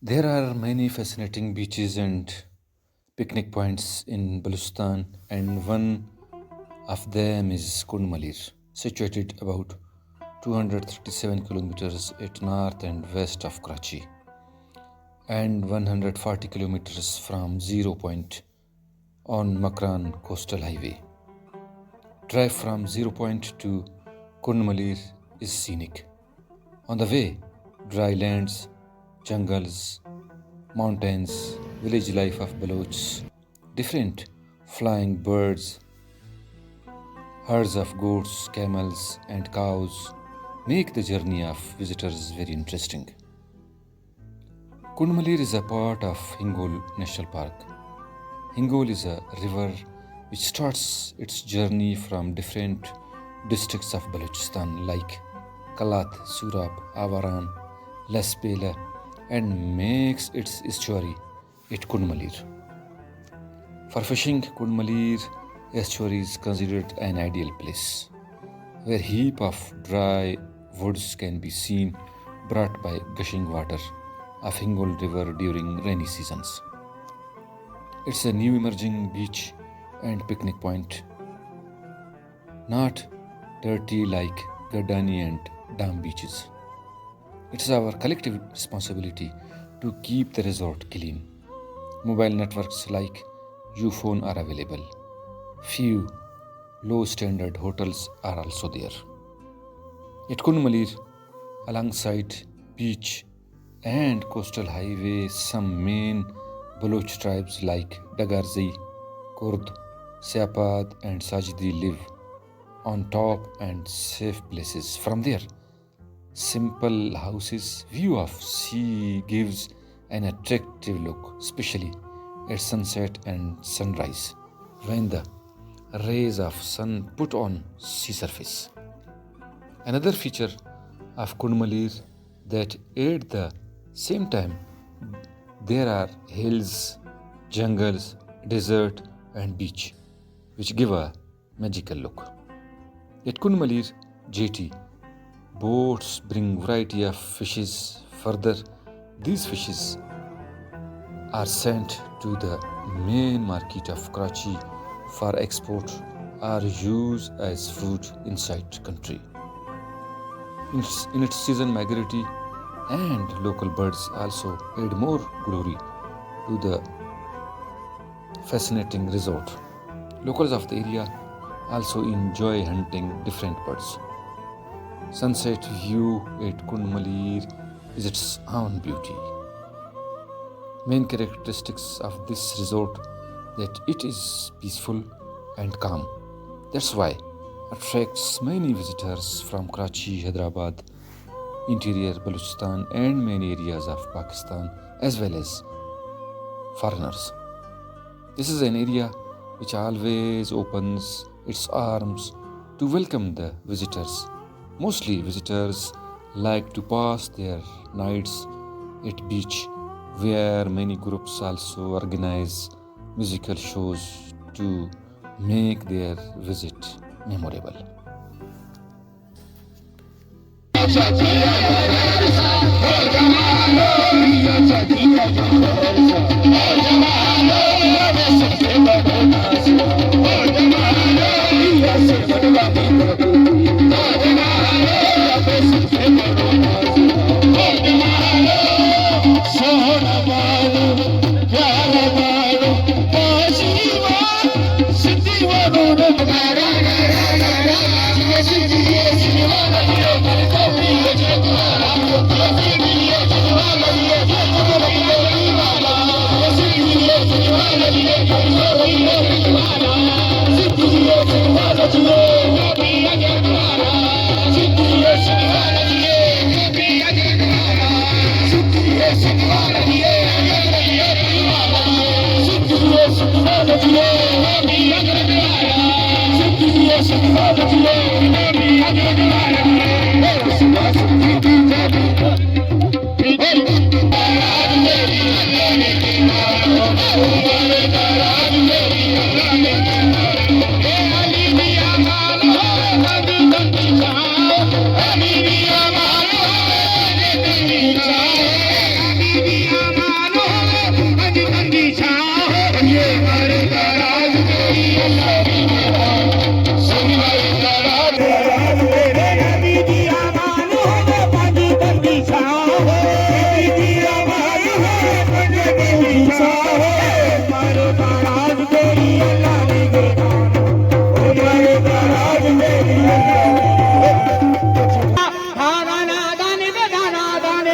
There are many fascinating beaches and picnic points in Balochistan, and one of them is Kund Malir, situated about 237 kilometers at north and west of Karachi, and 140 kilometers from zero point on Makran Coastal Highway. Drive from zero point to Kund Malir is scenic. On the way, dry lands, jungles, mountains, village life of Balochs, different flying birds, herds of goats, camels, and cows make the journey of visitors very interesting. Kund Malir is a part of Hingol National Park. Hingol is a river which starts its journey from different districts of Balochistan like Kalat, Surab, Avaran, Lasbella, and makes its estuary at Kund Malir. For fishing, Kund Malir estuary is considered an ideal place, where heap of dry woods can be seen brought by gushing water of Hingol River during rainy seasons. It's a new emerging beach and picnic point, not dirty like Gaddani and Dam beaches. It's our collective responsibility to keep the resort clean. Mobile networks like Uphone are available. Few low standard hotels are also there. At Kund Malir, alongside beach and coastal highway, some main Baloch tribes like Dagarzi, Kurd, Siapad, and Sajdi live on top and safe places. From there, simple houses, view of sea gives an attractive look, especially at sunset and sunrise, when the rays of sun put on sea surface. Another feature of Kund Malir that at the same time there are hills, jungles, desert, and beach, which give a magical look. At Kund Malir jetty, boats bring variety of fishes. Further, these fishes are sent to the main market of Karachi for export or use as food inside country. In its season, migratory and local birds also add more glory to the fascinating resort. Locals of the area also enjoy hunting different birds. Sunset view at Kund Malir is its own beauty. Main characteristics of this resort that it is peaceful and calm. That's why attracts many visitors from Karachi, Hyderabad, interior Balochistan, and many areas of Pakistan, as well as foreigners. This is an area which always opens its arms to welcome the visitors. Mostly visitors like to pass their nights at beach, where many groups also organize musical shows to make their visit memorable.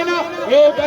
Oh,